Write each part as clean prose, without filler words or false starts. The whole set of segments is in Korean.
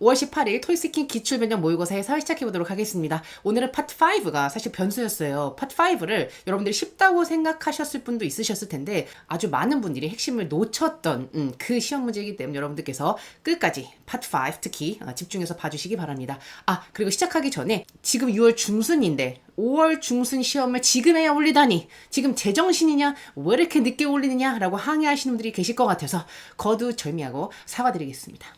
5월 18일 토익스킨 기출변형 모의고사에서 시작해보도록 하겠습니다. 오늘은 파트 5가 사실 변수였어요. 파트 5를 여러분들이 쉽다고 생각하셨을 분도 있으셨을 텐데 아주 많은 분들이 핵심을 놓쳤던 그 시험 문제이기 때문에 여러분들께서 끝까지 파트 5 특히 집중해서 봐주시기 바랍니다. 그리고 시작하기 전에 지금 6월 중순인데 5월 중순 시험을 지금에야 올리다니 지금 제정신이냐 왜 이렇게 늦게 올리느냐 라고 항의하시는 분들이 계실 것 같아서 거두절미하고 사과드리겠습니다.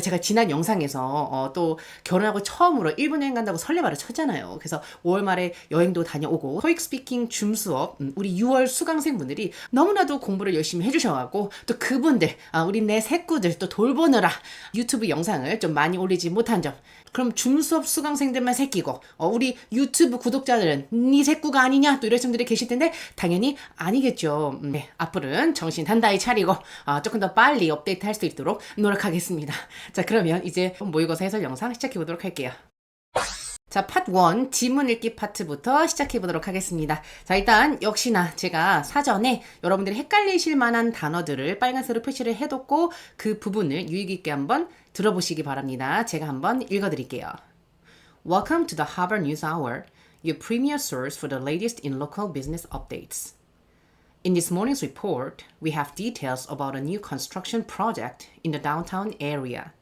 제가 지난 영상에서 또 결혼하고 처음으로 일본 여행 간다고 설레발을 쳤잖아요. 그래서 5월 말에 여행도 다녀오고 토익 스피킹 줌 수업 우리 6월 수강생분들이 너무나도 공부를 열심히 해주셔가지고 또 그분들 우리 내 식구들 또 돌보느라 유튜브 영상을 좀 많이 올리지 못한 점 그럼 줌 수업 수강생들만 새끼고 우리 유튜브 구독자들은 네 새끼가 아니냐 또 이러신 분들이 계실 텐데 당연히 아니겠죠. 네, 앞으로는 정신 단단히 차리고 조금 더 빨리 업데이트 할 수 있도록 노력하겠습니다. 자, 그러면 이제 모의고사 해설 영상 시작해 보도록 할게요. 자, 파트 1 지문 읽기 파트부터 시작해 보도록 하겠습니다. 자, 일단 역시나 제가 사전에 여러분들이 헷갈리실 만한 단어들을 빨간색으로 표시를 해뒀고 그 부분을 유의 깊게 한번 들어보시기 바랍니다. 제가 한번 읽어드릴게요. Welcome to the Harvard News Hour, your premier source for the latest in local business updates. In this morning's report, we have details about a new construction project in the downtown area.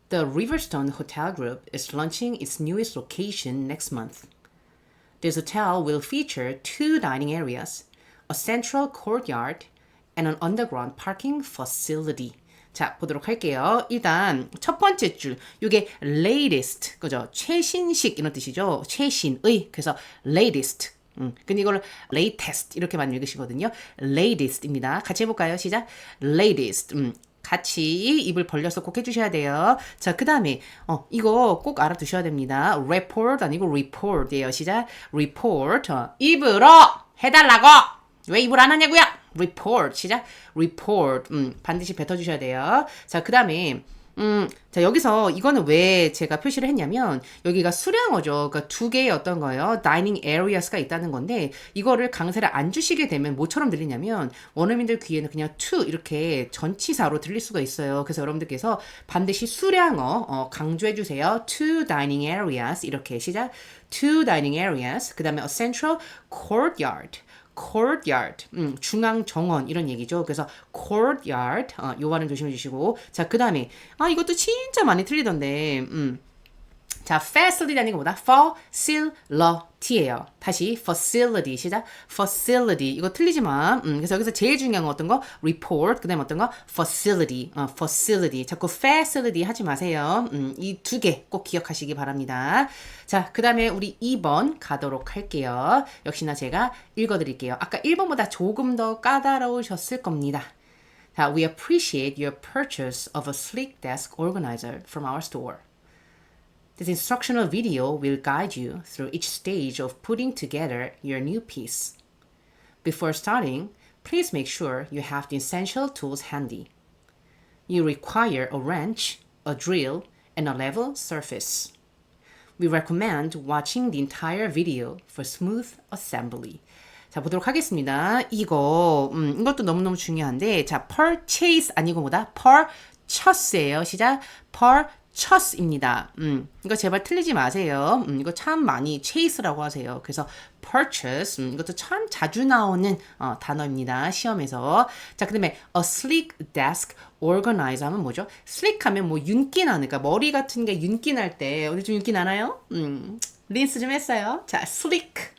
The Riverstone Hotel Group is launching its newest location next month. This hotel will feature 2 dining areas, a central courtyard, and an underground parking facility. 자, 보도록 할게요. 일단 첫 번째 줄, 이게 latest, 그죠? 최신식 이런 뜻이죠. 최신의, 그래서 latest. 근데 이걸 latest 이렇게만 읽으시거든요. latest입니다. 같이 해볼까요? 시작. latest. 같이 입을 벌려서 꼭 해주셔야 돼요. 자, 그 다음에 이거 꼭 알아두셔야 됩니다. report 아니고 report예요. 시작. report. 입으로 해달라고. 왜 입을 안 하냐고요? report. 시작. report. 반드시 뱉어주셔야 돼요. 자, 그 다음에 자, 여기서 이거는 왜 제가 표시를 했냐면 여기가 수량어죠. 그러니까 2개의 어떤 거예요? dining areas가 있다는 건데 이거를 강세를 안 주시게 되면 뭐처럼 들리냐면 원어민들 귀에는 그냥 to 이렇게 전치사로 들릴 수가 있어요. 그래서 여러분들께서 반드시 수량어 강조해 주세요. 2 dining areas 이렇게 시작. 2 dining areas. 그 다음에 a central courtyard. courtyard, 중앙 정원 이런 얘기죠. 그래서 courtyard, 요 발음 조심해 주시고. 자, 그 다음에 이것도 진짜 많이 틀리던데. 자, facility 아닌 것보다 facility예요. 다시 facility 시작. facility 이거 틀리지 마. 그래서 여기서 제일 중요한 건 어떤 거? report 그다음에 어떤 거? facility. facility. 자꾸 facility 하지 마세요. 이 2개 꼭 기억하시기 바랍니다. 자, 그다음에 우리 2번 가도록 할게요. 역시나 제가 읽어 드릴게요. 아까 1번보다 조금 더 까다로우셨을 겁니다. 자, we appreciate your purchase of a sleek desk organizer from our store. This instructional video will guide you through each stage of putting together your new piece. Before starting, please make sure you have the essential tools handy. You require a wrench, a drill, and a level surface. We recommend watching the entire video for smooth assembly. 자, 보도록 하겠습니다. 이것도 너무너무 중요한데, 자, purchase 아니고 뭐다? purchase예요. 시작. purchase입니다. 이거 제발 틀리지 마세요. 이거 참 많이 chase라고 하세요. 그래서 purchase, 이것도 참 자주 나오는 단어입니다. 시험에서. 자, 그 다음에 a sleek desk organizer 하면 뭐죠? sleek 하면 뭐 윤기 나는, 그러니까 머리 같은 게 윤기 날 때, 어디 좀 윤기 나나요? 린스 좀 했어요. 자, sleek.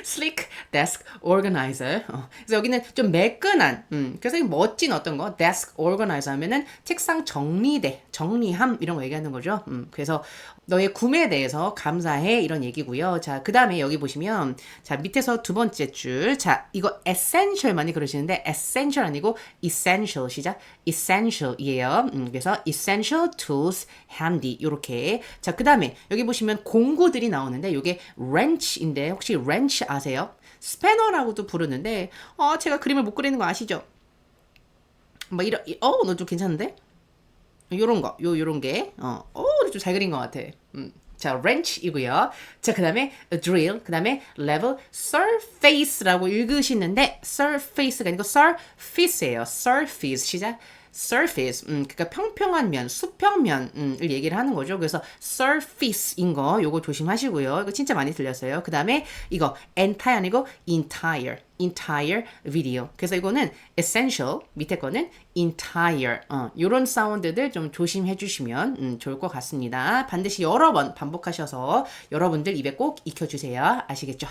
sleek desk organizer. 그래서 여기는 좀 매끈한, 그래서 멋진 어떤 거, desk organizer 하면은 책상 정리대, 정리함 이런 거 얘기하는 거죠. 그래서 너의 구매에 대해서 감사해 이런 얘기고요. 자, 그 다음에 여기 보시면 자, 밑에서 두 번째 줄. 자, 이거 essential 많이 그러시는데 essential 아니고 essential 시작. essential이에요. 그래서 essential tools handy 요렇게. 자, 그 다음에 여기 보시면 공구들이 나오는데 이게 wrench인데 혹시 wrench 아세요? 스패너라고도 부르는데 제가 그림을 못 그리는 거 아시죠? 뭐 이런 너 좀 괜찮은데? 요런 거, 요런 게, 좀 잘 그린 것 같아. 자, wrench이고요. 자, 그 다음에 drill, 그 다음에 level surface라고 읽으시는데 surface가 아니고 surface예요. surface 시작. surface, 그러니까 평평한 면, 수평면을 얘기를 하는 거죠. 그래서 surface인 거 요거 조심하시고요. 이거 진짜 많이 들렸어요. 그 다음에 이거 entire 아니고 entire video. 그래서 이거는 essential, 밑에 거는 entire. 요런 사운드들 좀 조심해 주시면 좋을 것 같습니다. 반드시 여러 번 반복하셔서 여러분들 입에 꼭 익혀주세요. 아시겠죠?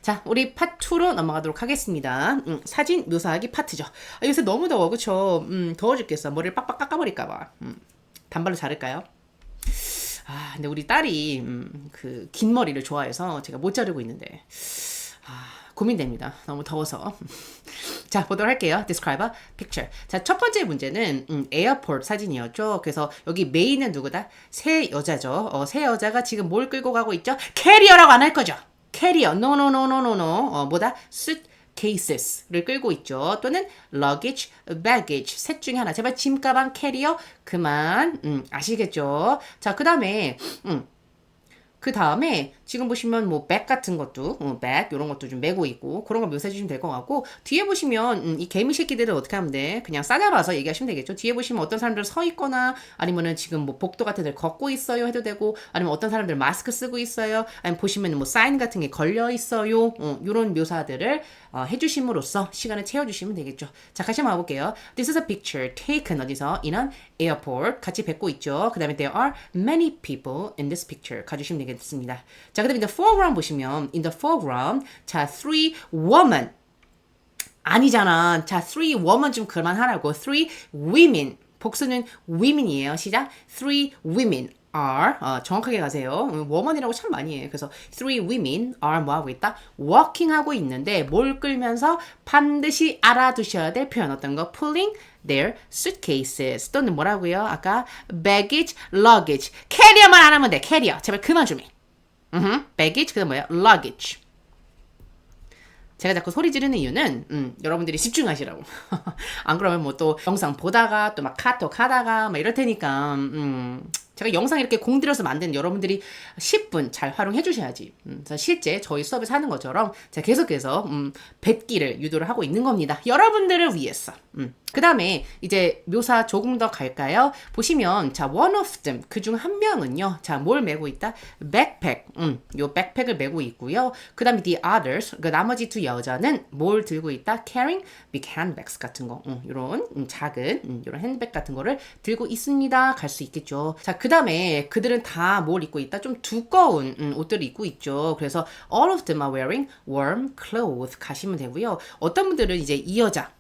자, 우리 파트 2로 넘어가도록 하겠습니다. 사진 묘사하기 파트죠. 요새 너무 더워, 그쵸? 더워 죽겠어. 머리를 빡빡 깎아버릴까봐. 단발로 자를까요? 근데 우리 딸이 그 긴 머리를 좋아해서 제가 못 자르고 있는데 고민됩니다. 너무 더워서. 자, 보도록 할게요. Describe a picture. 자, 첫 번째 문제는 에어포트 사진이었죠. 그래서 여기 메인은 누구다? 새 여자죠. 새 여자가 지금 뭘 끌고 가고 있죠? 캐리어라고 안 할 거죠? 캐리어. No. 뭐다? suitcases를 끌고 있죠. 또는 luggage, baggage. 셋 중에 하나. 제발 짐 가방 캐리어 그만. 아시겠죠? 자, 그다음에 지금 보시면 뭐 백 같은 것도 백 이런 것도 좀 메고 있고 그런 거 묘사해 주시면 될 것 같고 뒤에 보시면 이 개미 새끼들은 어떻게 하면 돼? 그냥 싸잡아서 얘기하시면 되겠죠. 뒤에 보시면 어떤 사람들은 서 있거나 아니면은 지금 뭐 복도 같은 데 걷고 있어요 해도 되고 아니면 어떤 사람들 마스크 쓰고 있어요. 아니면 보시면 뭐 사인 같은 게 걸려 있어요. 이런 묘사들을 해주심으로써 시간을 채워주시면 되겠죠. 자, 같이 한번 볼게요. This is a picture taken 어디서? In an airport. 같이 뵙고 있죠. 그 다음에 there are many people in this picture. 가주시면 되겠습니다. 자, 그 다음에 in the foreground 보시면 in the foreground 자, three women 아니잖아. 자, three women 좀 그만하라고. three women 복수는 women이에요. 시작. three women are 정확하게 가세요. woman이라고 참 많이 해요. 그래서 three women are 뭐 하고 있다? walking 하고 있는데 뭘 끌면서 반드시 알아두셔야 될 표현 어떤 거? pulling their suitcases 또는 뭐라고요? 아까 baggage, luggage 캐리어만 안 하면 돼. 캐리어 제발 그만 좀 해. baggage 그다음 뭐야? luggage. 제가 자꾸 소리 지르는 이유는 여러분들이 집중하시라고. 안 그러면 뭐 또 영상 보다가 또 막 카톡 하다가 막 이럴 테니까 제가 영상 이렇게 공들여서 만든 여러분들이 10분 잘 활용해 주셔야지. 그래서 실제 저희 수업에서 하는 것처럼 제가 계속해서 뱉기를 유도를 하고 있는 겁니다. 여러분들을 위해서. 그 다음에 이제 묘사 조금 더 갈까요? 보시면 자 one of them 그중 한 명은요. 자 뭘 메고 있다? backpack. 요 백팩을 메고 있고요. 그 다음에 the others 그 나머지 두 여자는 뭘 들고 있다? carrying big handbags 같은 거. 요런 작은 요런 핸드백 같은 거를 들고 있습니다. 갈 수 있겠죠. 자, 그 다음에 그들은 다 뭘 입고 있다? 좀 두꺼운 옷들을 입고 있죠. 그래서 all of them are wearing warm clothes 가시면 되고요. 어떤 분들은 이제 이 여자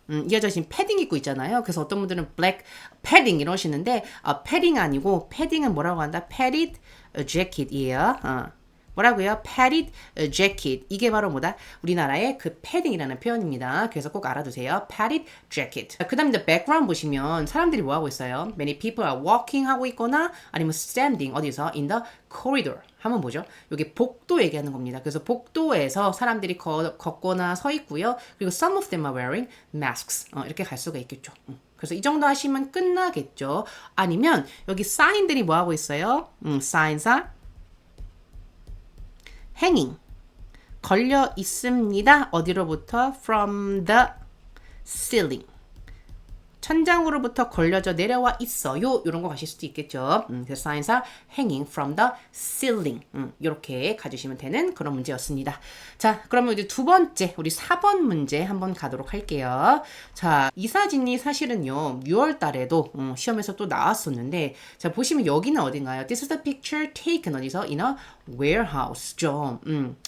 지금 패딩 입고 있잖아요. 그래서 어떤 분들은 black padding 이러시는데 패딩 아니고 패딩은 뭐라고 한다? padded jacket이에요. 뭐라고요? padded jacket. 이게 바로 뭐다? 우리나라의 그 패딩이라는 표현입니다. 그래서 꼭 알아두세요. padded jacket. 그 다음에 background 보시면 사람들이 뭐 하고 있어요? Many people are walking 하고 있거나 아니면 standing 어디서? In the corridor. 한번 보죠. 여기 복도 얘기하는 겁니다. 그래서 복도에서 사람들이 걷거나 서 있고요. 그리고 some of them are wearing masks. 이렇게 갈 수가 있겠죠. 그래서 이 정도 하시면 끝나겠죠. 아니면 여기 사인들이 뭐 하고 있어요? signs are hanging. 걸려 있습니다. 어디로부터? From the ceiling. 천장으로부터 걸려져 내려와 있어요. 이런 거 가실 수도 있겠죠. 그래서 signs are hanging from the ceiling. 이렇게 가주시면 되는 그런 문제였습니다. 자, 그러면 이제 두 번째, 우리 4번 문제 한번 가도록 할게요. 자, 이 사진이 사실은요, 6월 달에도 시험에서 또 나왔었는데, 자, 보시면 여기는 어딘가요? This is the picture taken 어디서? In a warehouse죠.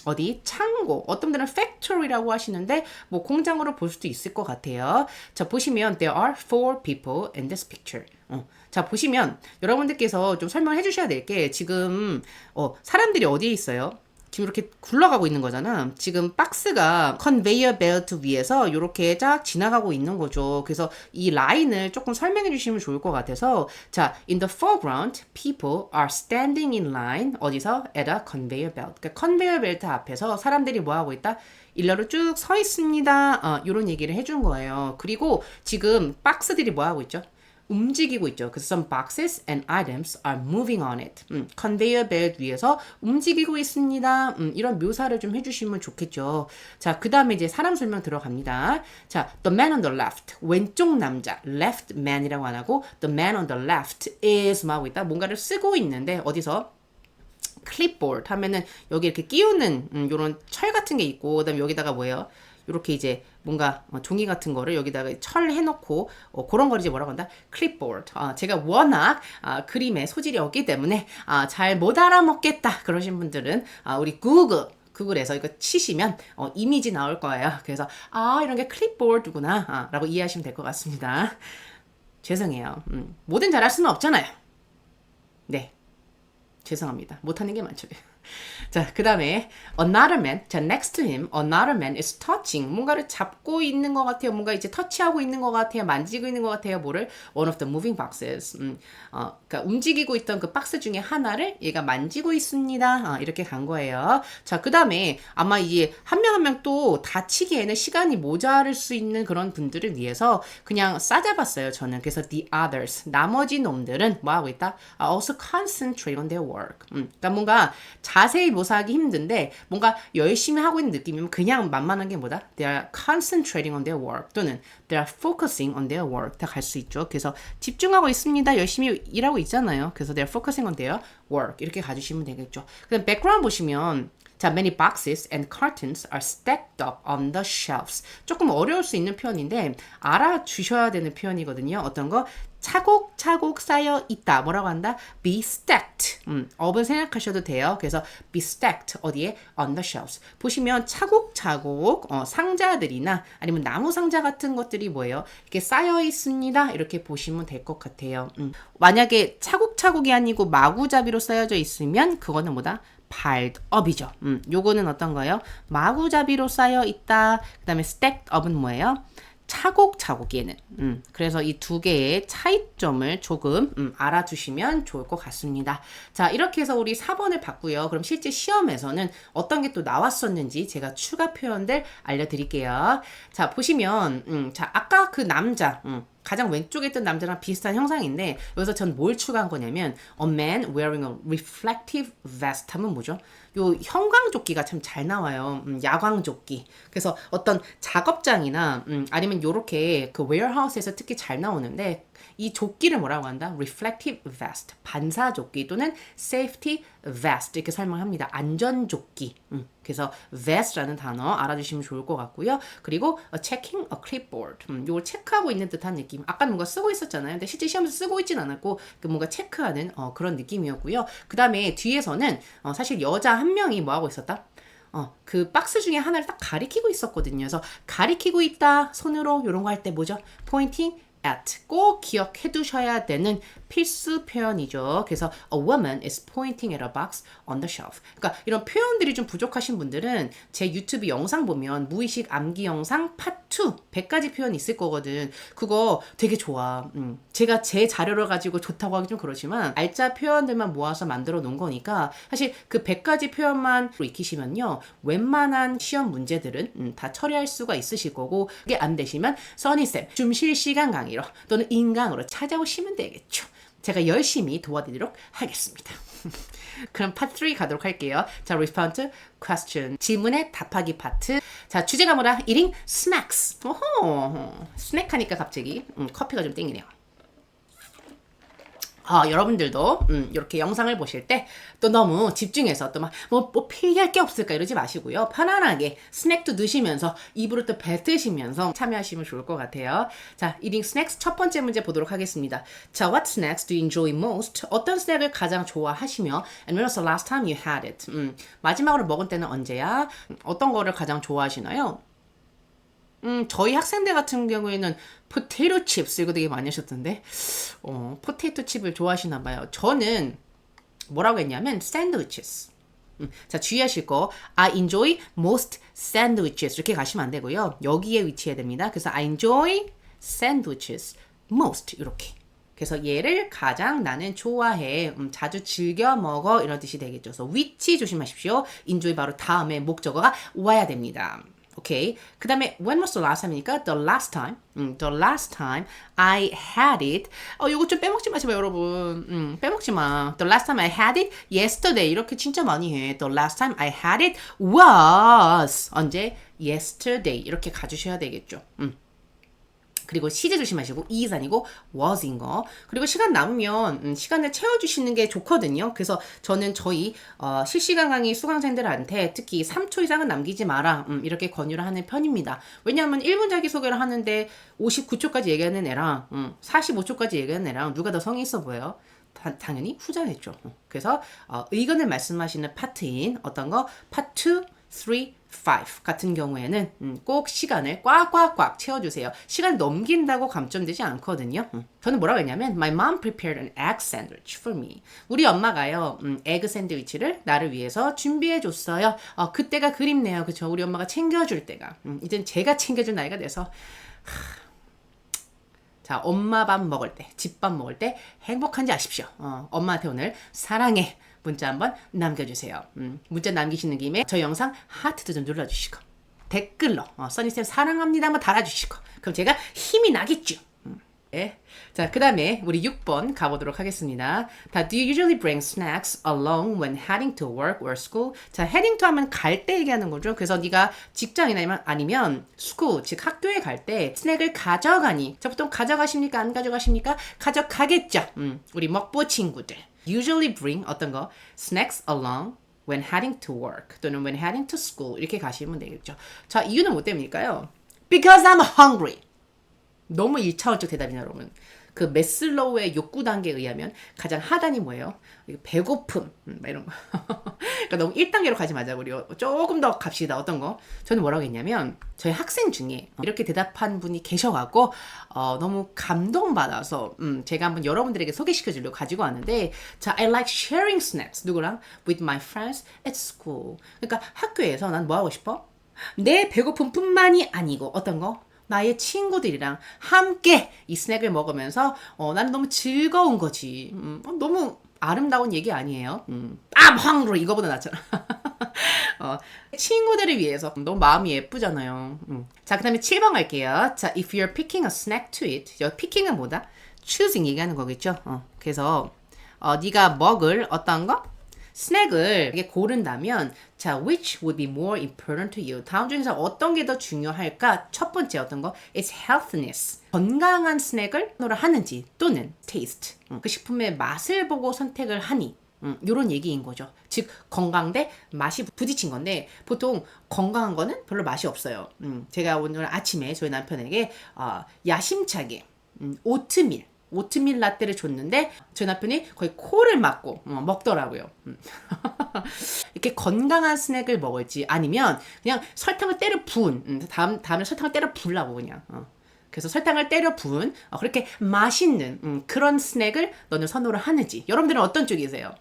어디? 창고. 어떤 분들은 factory라고 하시는데, 뭐 공장으로 볼 수도 있을 것 같아요. 자, 보시면 there are four people in this picture. 자, 보시면 여러분들께서 좀 설명을 해주셔야 될 게 지금 사람들이 어디에 있어요? 지금 이렇게 굴러가고 있는 거잖아. 지금 박스가 컨베이어 벨트 위에서 이렇게 쫙 지나가고 있는 거죠. 그래서 이 라인을 조금 설명해 주시면 좋을 것 같아서 자, in the foreground, people are standing in line 어디서? at a conveyor belt. 그러니까 컨베이어 벨트 앞에서 사람들이 뭐 하고 있다? 일렬로 쭉 서 있습니다. 이런 얘기를 해준 거예요. 그리고 지금 박스들이 뭐 하고 있죠? 움직이고 있죠. 그래서 some boxes and items are moving on it. 컨베이어 벨트 위에서 움직이고 있습니다. 이런 묘사를 좀 해주시면 좋겠죠. 자, 그 다음에 이제 사람 설명 들어갑니다. 자, the man on the left. 왼쪽 남자. left man이라고 안 하고 the man on the left is 뭐 하고 있다. 뭔가를 쓰고 있는데 어디서? 클립보드 하면은 여기 이렇게 끼우는 요런 철 같은 게 있고 그다음에 여기다가 뭐예요? 이렇게 이제 뭔가 종이 같은 거를 여기다가 철 해놓고 그런 걸 이제 뭐라고 한다? 클립보드. 제가 워낙 그림에 소질이 없기 때문에 잘 못 알아먹겠다 그러신 분들은 우리 구글에서 이거 치시면 이미지 나올 거예요. 그래서 이런 게 클립보드구나 라고 이해하시면 될 것 같습니다. 죄송해요. 뭐든 잘할 수는 없잖아요. 네. 죄송합니다. 못하는 게 많죠. 자, 그 다음에 another man, 자, next to him, another man is touching. 뭔가를 잡고 있는 것 같아요. 뭔가 이제 터치하고 있는 것 같아요. 만지고 있는 것 같아요. 뭐를? One of the moving boxes. 그러니까 움직이고 있던 그 박스 중에 하나를 얘가 만지고 있습니다. 이렇게 간 거예요. 자, 그 다음에 아마 이제 한 명 한 명 또 다치기에는 시간이 모자랄 수 있는 그런 분들을 위해서 그냥 싸잡았어요. 저는. 그래서 the others, 나머지 놈들은 뭐 하고 있다? Also concentrate on their work. 그러니까 뭔가 자세히 묘사하기 힘든데 뭔가 열심히 하고 있는 느낌이면 그냥 만만한 게 뭐다? They are concentrating on their work 또는 they are focusing on their work 다 갈 수 있죠. 그래서 집중하고 있습니다. 열심히 일하고 있잖아요. 그래서 they are focusing on their work 이렇게 가주시면 되겠죠. 그다음 백그라운드 보시면 자, many boxes and cartons are stacked up on the shelves. 조금 어려울 수 있는 표현인데 알아주셔야 되는 표현이거든요. 어떤 거? 차곡차곡 쌓여 있다. 뭐라고 한다? be stacked. 업은 생각하셔도 돼요. 그래서 be stacked. 어디에? on the shelves. 보시면 차곡차곡 상자들이나 아니면 나무 상자 같은 것들이 뭐예요? 이렇게 쌓여 있습니다. 이렇게 보시면 될 것 같아요. 만약에 차곡차곡이 아니고 마구잡이로 쌓여져 있으면 그거는 뭐다? piled up이죠. 요거는 어떤 거예요? 마구잡이로 쌓여 있다. 그 다음에 stacked up은 뭐예요? 차곡차곡이에는. 그래서 이 두 개의 차이점을 조금 알아두시면 좋을 것 같습니다. 자, 이렇게 해서 우리 4번을 봤고요. 그럼 실제 시험에서는 어떤 게 또 나왔었는지 제가 추가 표현들 알려드릴게요. 자, 보시면 자, 아까 그 남자 가장 왼쪽에 있던 남자랑 비슷한 형상인데 여기서 전 뭘 추가한 거냐면 a man wearing a reflective vest 하면 뭐죠? 요 형광조끼가 참 잘 나와요. 야광조끼. 그래서 어떤 작업장이나 아니면 요렇게 그 웨어하우스에서 특히 잘 나오는데 이 조끼를 뭐라고 한다? reflective vest. 반사조끼 또는 safety vest 이렇게 설명합니다. 안전조끼. 그래서 vest라는 단어 알아주시면 좋을 것 같고요. 그리고 checking a clipboard. 요걸 체크하고 있는 듯한 느낌. 아까 뭔가 쓰고 있었잖아요. 근데 실제 시험에서 쓰고 있진 않았고 뭔가 체크하는 그런 느낌이었고요. 그 다음에 뒤에서는 사실 여자 한 명이 뭐 하고 있었다? 그 박스 중에 하나를 딱 가리키고 있었거든요. 그래서 가리키고 있다 손으로 이런 거 할 때 뭐죠? pointing at 꼭 기억해 두셔야 되는 필수 표현이죠. 그래서 a woman is pointing at a box on the shelf. 그러니까 이런 표현들이 좀 부족하신 분들은 제 유튜브 영상 보면 무의식 암기 영상 파트 2 100가지 표현이 있을 거거든. 그거 되게 좋아. 제가 제 자료를 가지고 좋다고 하기 좀 그렇지만 알짜 표현들만 모아서 만들어 놓은 거니까 사실 그 100가지 표현만 익히시면요. 웬만한 시험 문제들은 다 처리할 수가 있으실 거고 그게 안 되시면 써니쌤 좀 실시간 강의로 또는 인강으로 찾아오시면 되겠죠. 제가 열심히 도와드리도록 하겠습니다. 그럼 파트 3 가도록 할게요. 자, respond to question. 질문에 답하기 파트. 자, 주제가 뭐라? eating snacks. 오호. 스낵 하니까 갑자기 커피가 좀 땡기네요. 여러분들도 이렇게 영상을 보실 때 또 너무 집중해서 또 막 뭐 필기할 게 없을까 이러지 마시고요. 편안하게 스낵도 드시면서 입으로 또 뱉으시면서 참여하시면 좋을 것 같아요. 자, eating snacks 첫 번째 문제 보도록 하겠습니다. 자, what snacks do you enjoy most? 어떤 스낵을 가장 좋아하시며 and when was the last time you had it? 마지막으로 먹은 때는 언제야? 어떤 거를 가장 좋아하시나요? 저희 학생들 같은 경우에는 포테이토 칩스 이거 되게 많이 하셨던데 포테이토 칩을 좋아하시나 봐요. 저는 뭐라고 했냐면 샌드위치스. 자, 주의하실 거 I enjoy most sandwiches 이렇게 가시면 안 되고요. 여기에 위치해야 됩니다. 그래서 I enjoy sandwiches most 이렇게. 그래서 얘를 가장 나는 좋아해. 자주 즐겨 먹어 이런 뜻이 되겠죠. 그래서 위치 조심하십시오. enjoy 바로 다음에 목적어가 와야 됩니다. 오케이. 그 다음에 when was the last time이니까 the last time. The last time I had it. 요거 좀 빼먹지 마시고 여러분. 빼먹지 마. The last time I had it yesterday. 이렇게 진짜 많이 해. The last time I had it was 언제? yesterday. 이렇게 가주셔야 되겠죠. 그리고 시제 조심하시고 is 아니고 was인 거. 그리고 시간 남으면 시간을 채워주시는 게 좋거든요. 그래서 저는 저희 실시간 강의 수강생들한테 특히 3초 이상은 남기지 마라 이렇게 권유를 하는 편입니다. 왜냐하면 1분 자기소개를 하는데 59초까지 얘기하는 애랑 45초까지 얘기하는 애랑 누가 더 성의 있어 보여요? 당연히 후자겠죠. 그래서 의견을 말씀하시는 파트인 어떤 거 파트 3, 5 같은 경우에는 꼭 시간을 꽉꽉꽉 채워주세요. 시간 넘긴다고 감점되지 않거든요. 저는 뭐라고 했냐면 My mom prepared an egg sandwich for me. 우리 엄마가요 에그 샌드위치를 나를 위해서 준비해줬어요. 그때가 그립네요. 그쵸? 우리 엄마가 챙겨줄 때가 이젠 제가 챙겨줄 나이가 돼서 자, 엄마 밥 먹을 때, 집밥 먹을 때 행복한지 아십시오. 엄마한테 오늘 사랑해 문자 한번 남겨주세요. 문자 남기시는 김에 저 영상 하트도 좀 눌러주시고 댓글로 써니쌤 사랑합니다 한번 달아주시고 그럼 제가 힘이 나겠죠. 네. 자, 그 다음에 우리 6번 가보도록 하겠습니다. 다, Do you usually bring snacks along when heading to work or school? 자, heading to 하면 갈 때 얘기하는 거죠. 그래서 네가 직장이나 아니면 school, 즉 학교에 갈 때 스낵을 가져가니? 자, 보통 가져가십니까? 안 가져가십니까? 가져가겠죠. 우리 먹보 친구들. Usually bring 어떤 거? Snacks along when heading to work 또는 when heading to school 이렇게 가시면 되겠죠. 자, 이유는 뭐 때문일까요? Because I'm hungry. 너무 1차원적 대답이냐 여러분. 그 메슬로우의 욕구 단계에 의하면 가장 하단이 뭐예요? 배고픔 이런 거. 그러니까 너무 1단계로 가지 마자 우리 조금 더 갑시다. 어떤 거? 저는 뭐라고 했냐면 저희 학생 중에 이렇게 대답한 분이 계셔갖고 너무 감동받아서 제가 한번 여러분들에게 소개시켜 주려고 가지고 왔는데 자, I like sharing snacks 누구랑? With my friends at school. 그러니까 학교에서 난 뭐 하고 싶어? 내 배고픔뿐만이 아니고 어떤 거? 나의 친구들이랑 함께 이 스낵을 먹으면서 나는 너무 즐거운 거지. 너무 아름다운 얘기 아니에요? I'm hungry 이거보다 낫잖아. 친구들을 위해서 너무 마음이 예쁘잖아요. 자, 그 다음에 7번 갈게요. 자, if you're picking a snack to eat. 여기 picking은 뭐다? choosing 얘기하는 거겠죠. 그래서 네가 먹을 어떤 거? 스낵을 이렇게 고른다면 자, which would be more important to you? 다음 중에서 어떤 게 더 중요할까? 첫 번째 어떤 거? It's healthiness. 건강한 스낵을 선호를 하는지 또는 taste. 그 식품의 맛을 보고 선택을 하니 이런 얘기인 거죠. 즉 건강 대 맛이 부딪힌 건데 보통 건강한 거는 별로 맛이 없어요. 제가 오늘 아침에 저희 남편에게 야심차게 오트밀 라떼를 줬는데 제 남편이 거의 코를 막고 먹더라고요. 이렇게 건강한 스낵을 먹을지 아니면 그냥 설탕을 때려 부은 다음에 설탕을 때려 부으려고 그냥 그래서 설탕을 때려 부은 그렇게 맛있는 그런 스낵을 너는 선호를 하는지 여러분들은 어떤 쪽이세요?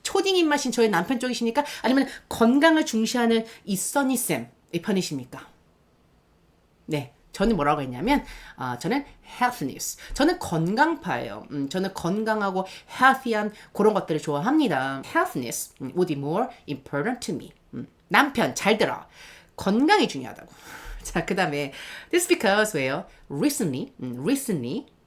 초딩 입맛인 저희 남편 쪽이십니까? 아니면 건강을 중시하는 이 써니쌤 이 편이십니까? 네. 저는 뭐라고 했냐면 저는 healthiness. 저는 건강파예요. 저는 건강하고 healthy한 그런 것들을 좋아합니다. healthiness would be more important to me. 남편 잘 들어. 건강이 중요하다고. 자, 그 다음에 this because 왜요? recently,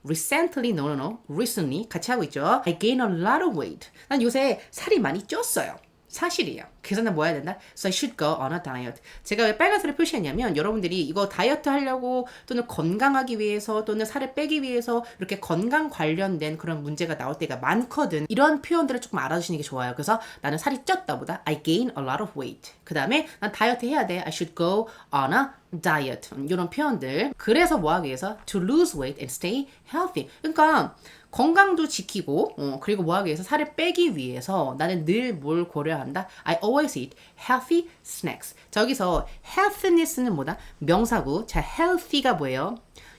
recently 같이 하고 있죠. I gained a lot of weight. 난 요새 살이 많이 쪘어요. 사실이에요. 그래서 난 뭐 해야 된다? So I should go on a diet. 제가 왜 빨간색을 표시했냐면 여러분들이 이거 다이어트 하려고 또는 건강하기 위해서 또는 살을 빼기 위해서 이렇게 건강 관련된 그런 문제가 나올 때가 많거든. 이런 표현들을 조금 알아두시는 게 좋아요. 그래서 나는 살이 쪘다 보다 I gain a lot of weight. 그 다음에 난 다이어트 해야 돼. I should go on a diet. 이런 표현들. 그래서 뭐 하기 위해서? To lose weight and stay healthy. 그러니까 건강도 지키고 그리고 뭐 하기 위해서 살을 빼기 위해서 나는 늘 뭘 고려한다? I always eat healthy snacks. 자, 여기서 healthiness는 뭐다? 명사구. 자, healthy가 뭐예요?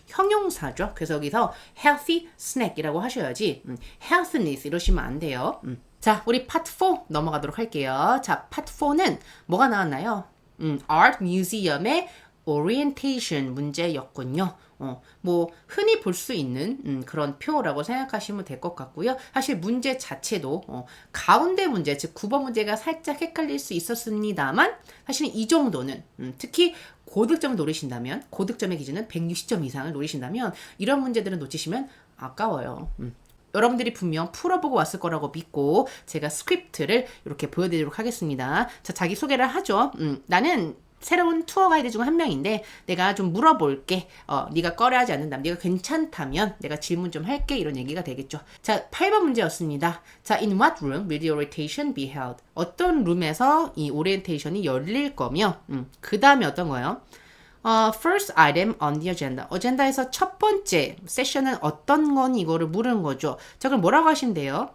형용사죠. 그래서 여기서 healthy snack이라고 하셔야지 healthiness 이러시면 안 돼요. 자, 우리 파트 4 넘어가도록 할게요. 자, 파트 4는 뭐가 나왔나요? Art Museum의 orientation 문제였군요. 뭐 흔히 볼 수 있는 그런 표라고 생각하시면 될 것 같고요. 사실 문제 자체도 가운데 문제, 즉 9번 문제가 살짝 헷갈릴 수 있었습니다만 사실은 이 정도는 특히 고득점을 노리신다면 고득점의 기준은 160점 이상을 노리신다면 이런 문제들은 놓치시면 아까워요. 여러분들이 분명 풀어보고 왔을 거라고 믿고 제가 스크립트를 이렇게 보여드리도록 하겠습니다. 자, 자기소개를 하죠. 나는 새로운 투어 가이드 중 한 명인데 내가 좀 물어볼게. 네가 꺼려하지 않는다면, 네가 괜찮다면 내가 질문 좀 할게. 이런 얘기가 되겠죠. 자, 8번 문제였습니다. 자, in what room will the orientation be held? 어떤 룸에서 이 오리엔테이션이 열릴 거며 그 다음에 어떤 거예요? First item on the agenda. 어젠다에서 첫 번째 세션은 어떤 건 이거를 물은 거죠. 자, 그럼 뭐라고 하시면 돼요?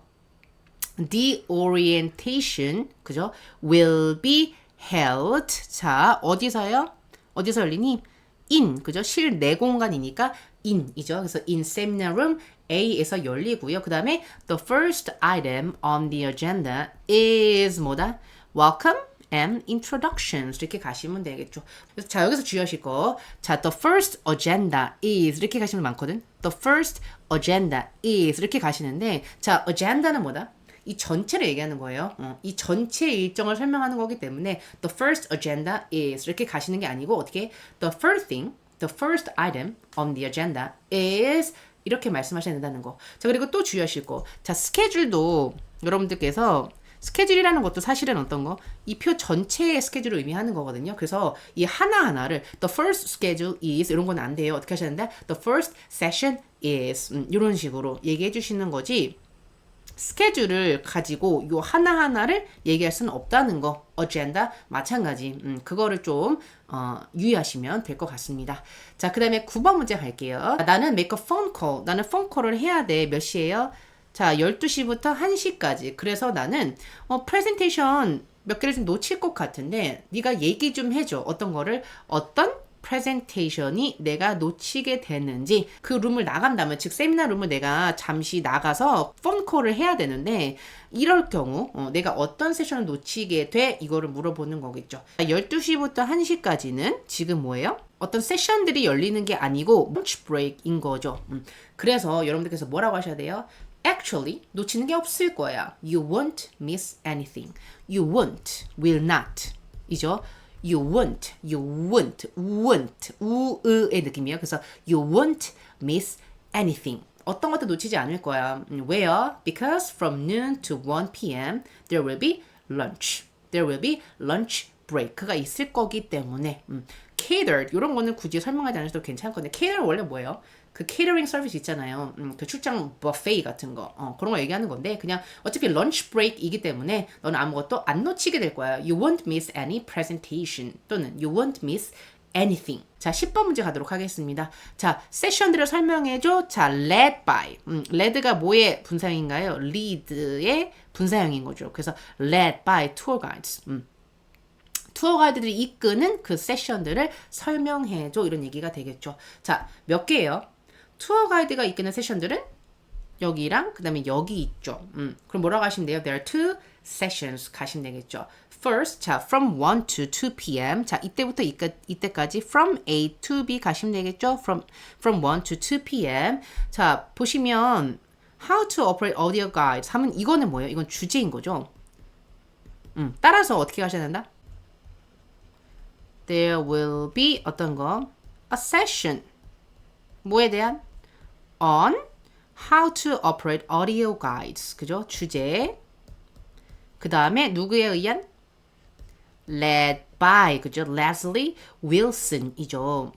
The orientation, 그죠? Will be held. 자, 어디서요? 어디서 열리니? in, 그죠? 실내 공간이니까 in이죠. 그래서 in seminar room A에서 열리고요. 그 다음에 the first item on the agenda is 뭐다? Welcome and introductions. 이렇게 가시면 되겠죠. 그래서 자, 여기서 주의하실 거. 자, the first agenda is 이렇게 가시면 많거든. The first agenda is 이렇게 가시는데 자, agenda는 뭐다? 이 전체를 얘기하는 거예요. 이 전체 일정을 설명하는 거기 때문에 the first agenda is 이렇게 가시는 게 아니고 어떻게 the first thing, the first item on the agenda is 이렇게 말씀하셔야 된다는 거. 자, 그리고 또 주의하실 거. 자, 스케줄도 여러분들께서 스케줄이라는 것도 사실은 어떤 거? 이 표 전체의 스케줄을 의미하는 거거든요. 그래서 이 하나하나를 the first schedule is 이런 건 안 돼요. 어떻게 하셔야 된다? The first session is 이런 식으로 얘기해 주시는 거지. 스케줄을 가지고 요 하나하나를 얘기할 수는 없다는 거. 어젠다 마찬가지. 그거를 좀 유의하시면 될 것 같습니다. 자, 그 다음에 9번 문제 갈게요. 나는 make a phone call. 나는 phone call을 해야 돼. 몇 시에요? 자, 12시부터 1시까지. 그래서 나는 프레젠테이션 몇 개를 좀 놓칠 것 같은데 네가 얘기 좀 해줘. 어떤 거를? 어떤 프레젠테이션이 내가 놓치게 되는지. 그 룸을 나간다면, 즉 세미나 룸을 내가 잠시 나가서 폰콜을 해야 되는데 이럴 경우 내가 어떤 세션을 놓치게 돼? 이거를 물어보는 거겠죠. 12시부터 1시까지는 지금 뭐예요? 어떤 세션들이 열리는 게 아니고 lunch break인 거죠. 그래서 여러분들께서 뭐라고 하셔야 돼요? Actually, 놓치는 게 없을 거야. You won't miss anything. You won't, will not. 이죠? You won't, 우의 느낌이에요. 그래서 you won't miss anything. 어떤 것도 놓치지 않을 거야. 왜요? Because from noon to 1 p.m. there will be lunch. There will be lunch break가 있을 거기 때문에 catered 이런 거는 굳이 설명하지 않으셔도 괜찮을 건데 catered 원래 뭐예요? 그 케이터링 서비스 있잖아요. 그 출장 버페이 같은 거. 그런 거 얘기하는 건데 그냥 어차피 런치 브레이크이기 때문에 너는 아무것도 안 놓치게 될 거야. You won't miss any presentation 또는 you won't miss anything. 자, 10번 문제 가도록 하겠습니다. 자, 세션들을 설명해줘. 자, led by. led가 뭐의 분사형인가요? lead의 분사형인 거죠. 그래서 led by tour guides. 투어 가이드들이 이끄는 그 세션들을 설명해줘. 이런 얘기가 되겠죠. 자, 몇 개예요? 투어 가이드가 이끄는 세션들은 여기랑 그 다음에 여기 있죠. 그럼 뭐라고 하시면 돼요? There are two sessions 가시면 되겠죠. First, 자, from 1 to 2 p.m. 자, 이때부터 이때까지 from A to B 가시면 되겠죠. From 1 to 2 p.m. 자, 보시면 How to operate audio guides 하면 이거는 뭐예요? 이건 주제인 거죠. 따라서 어떻게 하셔야 된다? There will be 어떤 거? A session. 뭐에 대한? On how to operate audio guides. 그죠? 주제. 그 다음에 누구에 의한? Led by. 그죠? Leslie Wilson이죠.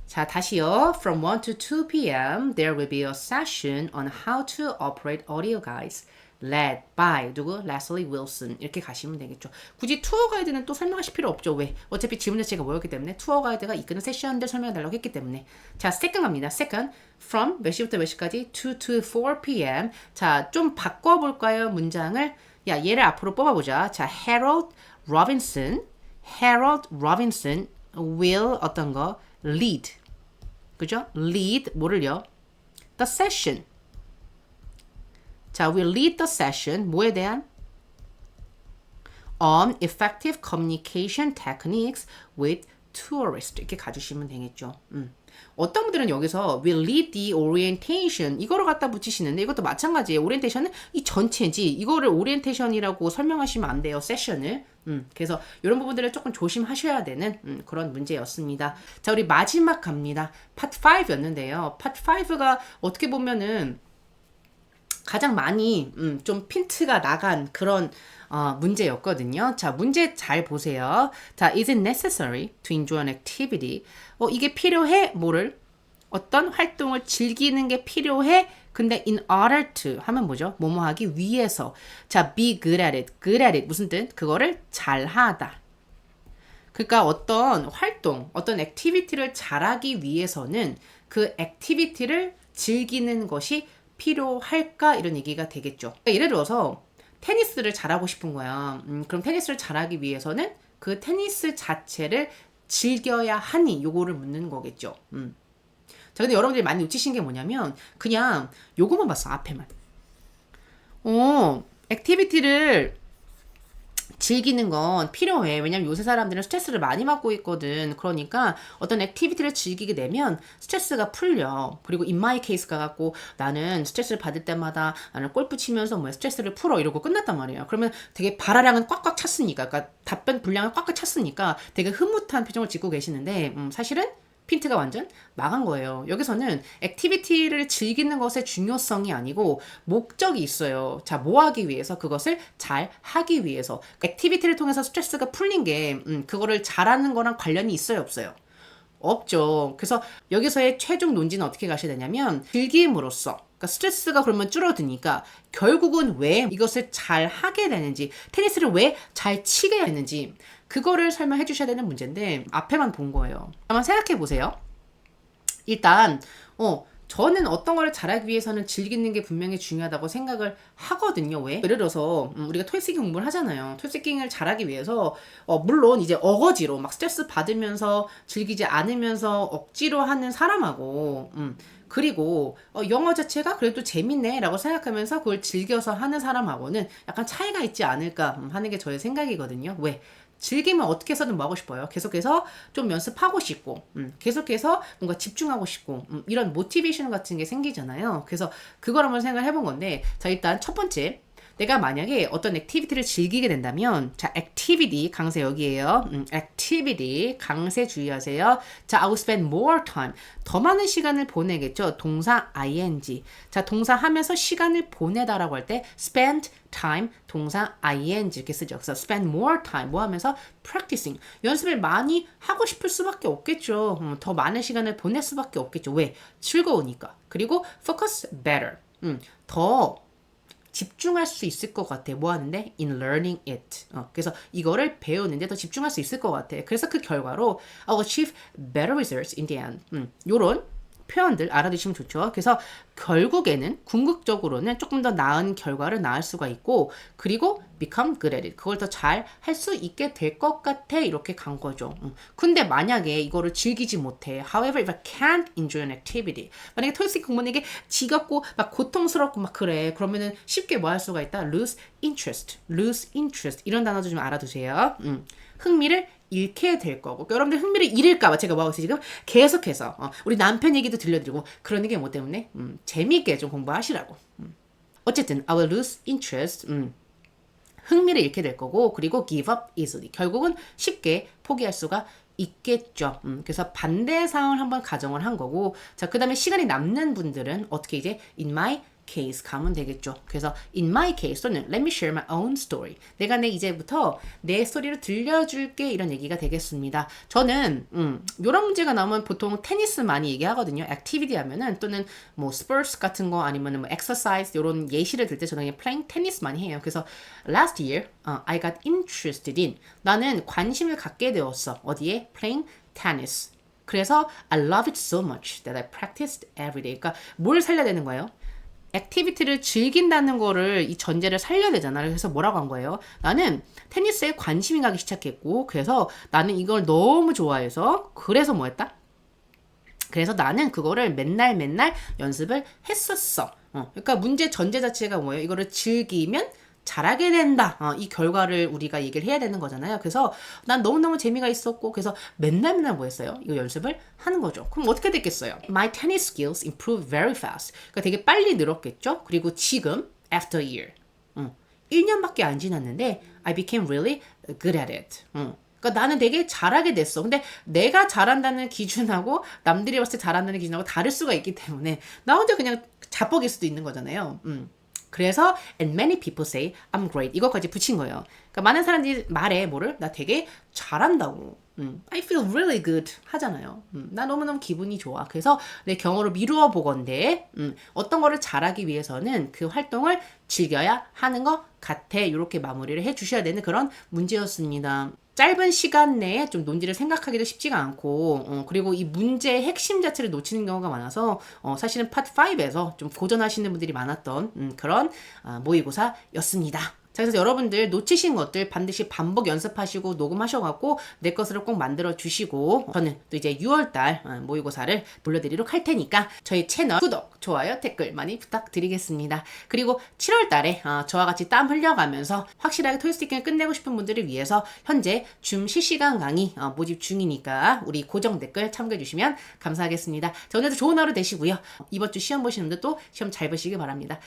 자, 다시요. From 1 to 2 p.m. there will be a session on how to operate audio guides. led by 누구? Leslie Wilson 이렇게 가시면 되겠죠. 굳이 투어 가이드는 또 설명하실 필요 없죠. 왜? 어차피 지문 자체가 뭐였기 때문에 투어 가이드가 이끄는 세션들 설명해달라고 했기 때문에. 자, second 갑니다. second from 몇 시부터 몇 시까지 2 to 4 p.m. 자, 좀 바꿔볼까요? 문장을. 야, 얘를 앞으로 뽑아보자. 자, Harold Robinson will 어떤 거? lead 그죠? lead 뭐를요? the session. 자, we'll lead the session. 뭐에 대한? On effective communication techniques with tourists. 이렇게 가주시면 되겠죠. 어떤 분들은 여기서 will lead the orientation 이거를 갖다 붙이시는데 이것도 마찬가지예요. 오리엔테이션은 이 전체지 이거를 오리엔테이션이라고 설명하시면 안 돼요. 세션을. 그래서 이런 부분들을 조금 조심하셔야 되는 그런 문제였습니다. 자, 우리 마지막 갑니다. 파트 5였는데요. 파트 5가 어떻게 보면은 가장 많이 좀 핀트가 나간 그런 문제였거든요. 자, 문제 잘 보세요. 자, is it necessary to enjoy an activity? 이게 필요해? 뭐를? 어떤 활동을 즐기는 게 필요해? 근데 in order to 하면 뭐죠? 뭐뭐 하기 위해서. 자, be good at it. good at it. 무슨 뜻? 그거를 잘하다. 그러니까 어떤 활동, 어떤 액티비티를 잘하기 위해서는 그 액티비티를 즐기는 것이 필요할까? 이런 얘기가 되겠죠. 그러니까 예를 들어서 테니스를 잘하고 싶은 거야. 그럼 테니스를 잘하기 위해서는 그 테니스 자체를 즐겨야 하니 요거를 묻는 거겠죠. 자, 근데 여러분들이 많이 놓치신 게 뭐냐면 그냥 요거만 봤어. 앞에만. 액티비티를 즐기는 건 필요해. 왜냐면 요새 사람들은 스트레스를 많이 받고 있거든. 그러니까 어떤 액티비티를 즐기게 되면 스트레스가 풀려. 그리고 in my case 가갖고 나는 스트레스를 받을 때마다 나는 골프 치면서 뭐야 스트레스를 풀어 이러고 끝났단 말이에요. 그러면 되게 발화량은 꽉꽉 찼으니까 그러니까 답변 분량을 꽉꽉 찼으니까 되게 흐뭇한 표정을 짓고 계시는데 사실은 핀트가 완전 나간 거예요. 여기서는 액티비티를 즐기는 것의 중요성이 아니고 목적이 있어요. 자, 뭐 하기 위해서? 그것을 잘 하기 위해서. 액티비티를 통해서 스트레스가 풀린 게 그거를 잘하는 거랑 관련이 있어요, 없어요? 없죠. 그래서 여기서의 최종 논지는 어떻게 가셔야 되냐면 즐김으로써 그러니까 스트레스가 그러면 줄어드니까 결국은 왜 이것을 잘 하게 되는지 테니스를 왜 잘 치게 되는지 그거를 설명해 주셔야 되는 문제인데 앞에만 본 거예요. 한번 생각해 보세요. 일단 저는 어떤 거를 잘하기 위해서는 즐기는 게 분명히 중요하다고 생각을 하거든요. 왜? 예를 들어서 우리가 토익 공부를 하잖아요. 토익을 잘하기 위해서 물론 이제 어거지로 막 스트레스 받으면서 즐기지 않으면서 억지로 하는 사람하고 그리고 영어 자체가 그래도 재밌네 라고 생각하면서 그걸 즐겨서 하는 사람하고는 약간 차이가 있지 않을까 하는 게 저의 생각이거든요. 왜? 즐기면 어떻게 해서든 뭐 하고 싶어요. 계속해서 좀 연습하고 싶고 계속해서 뭔가 집중하고 싶고 이런 모티베이션 같은 게 생기잖아요. 그래서 그걸 한번 생각을 해본 건데 자 일단 첫 번째 내가 만약에 어떤 액티비티를 즐기게 된다면 자 액티비티 강세 여기에요. 액티비티 강세 주의하세요. 자 I will spend more time 더 많은 시간을 보내겠죠. 동사 ing 자 동사 하면서 시간을 보내다라고 할 때 spend time 동사 ing 이렇게 쓰죠. 그래서 spend more time 뭐 하면서 practicing 연습을 많이 하고 싶을 수밖에 없겠죠. 더 많은 시간을 보낼 수밖에 없겠죠. 왜? 즐거우니까. 그리고 focus better 더 집중할 수 있을 것 같아. 뭐 하는데? In learning it. 그래서 이거를 배우는데 더 집중할 수 있을 것 같아. 그래서 그 결과로 I'll achieve better results in the end. 요런 표현들 알아두시면 좋죠. 그래서 결국에는 궁극적으로는 조금 더 나은 결과를 낳을 수가 있고 그리고 become good at it. 그걸 더 잘 할 수 있게 될 것 같아. 이렇게 간 거죠. 근데 만약에 이거를 즐기지 못해. However, if I can't enjoy an activity. 만약에 토익 공부는 지겹고 막 고통스럽고 막 그래. 그러면은 쉽게 뭐 할 수가 있다? lose interest. lose interest. 이런 단어도 좀 알아두세요. 흥미를 잃게 될 거고 여러분들 흥미를 잃을까봐 제가 뭐 하고 있어요 지금 계속해서 우리 남편 얘기도 들려드리고 그러는 게 뭐 때문에 재미있게 좀 공부하시라고 어쨌든 I will lose interest 흥미를 잃게 될 거고 그리고 give up easily 결국은 쉽게 포기할 수가 있겠죠. 그래서 반대 상황을 한번 가정을 한 거고 자 그다음에 시간이 남는 분들은 어떻게 이제 in my case 가면 되겠죠. 그래서 in my case 또는 let me share my own story. 내가 이제부터 내 스토리를 들려줄게 이런 얘기가 되겠습니다. 저는 이런 문제가 나오면 보통 테니스 많이 얘기하거든요. 액티비티 하면은 또는 뭐 스포츠 같은 거 아니면 뭐 exercise 이런 예시를 들 때 저는 그냥 playing tennis 많이 해요. 그래서 last year I got interested in 나는 관심을 갖게 되었어. 어디에? playing tennis. 그래서 I love it so much that I practiced every day. 그러니까 뭘 살려야 되는 거예요? 액티비티를 즐긴다는 거를 이 전제를 살려야 되잖아. 그래서 뭐라고 한 거예요? 나는 테니스에 관심이 가기 시작했고 그래서 나는 이걸 너무 좋아해서 그래서 뭐 했다? 그래서 나는 그거를 맨날 연습을 했었어. 그러니까 문제 전제 자체가 뭐예요? 이거를 즐기면 잘하게 된다. 이 결과를 우리가 얘기를 해야 되는 거잖아요. 그래서 난 너무너무 재미가 있었고 그래서 맨날 뭐 했어요? 이거 연습을 하는 거죠. 그럼 어떻게 됐겠어요? My tennis skills improved very fast. 그러니까 되게 빨리 늘었겠죠? 그리고 지금 after a year. 1년밖에 안 지났는데 I became really good at it. 그러니까 나는 되게 잘하게 됐어. 근데 내가 잘한다는 기준하고 남들이 봤을 때 잘한다는 기준하고 다를 수가 있기 때문에 나 혼자 그냥 자뻑일 수도 있는 거잖아요. 그래서 and many people say I'm great 이것까지 붙인 거예요. 그러니까 많은 사람들이 말해 뭐를 나 되게 잘한다고. I feel really good 하잖아요. 나 너무너무 기분이 좋아. 그래서 내 경험으로 미루어 보건대 어떤 거를 잘하기 위해서는 그 활동을 즐겨야 하는 것 같아. 이렇게 마무리를 해주셔야 되는 그런 문제였습니다. 짧은 시간 내에 좀 논지를 생각하기도 쉽지가 않고 그리고 이 문제의 핵심 자체를 놓치는 경우가 많아서 사실은 파트 5에서 좀 고전하시는 분들이 많았던 그런 모의고사였습니다. 자, 그래서 여러분들 놓치신 것들 반드시 반복 연습하시고 녹음하셔갖고 내 것으로 꼭 만들어 주시고 저는 또 이제 6월달 모의고사를 돌려드리도록 할 테니까 저희 채널 구독, 좋아요, 댓글 많이 부탁드리겠습니다. 그리고 7월달에 저와 같이 땀 흘려가면서 확실하게 토익스피킹을 끝내고 싶은 분들을 위해서 현재 줌 실시간 강의 모집 중이니까 우리 고정 댓글 참고해 주시면 감사하겠습니다. 자, 오늘도 좋은 하루 되시고요. 이번 주 시험 보시는 분들 또 시험 잘 보시길 바랍니다.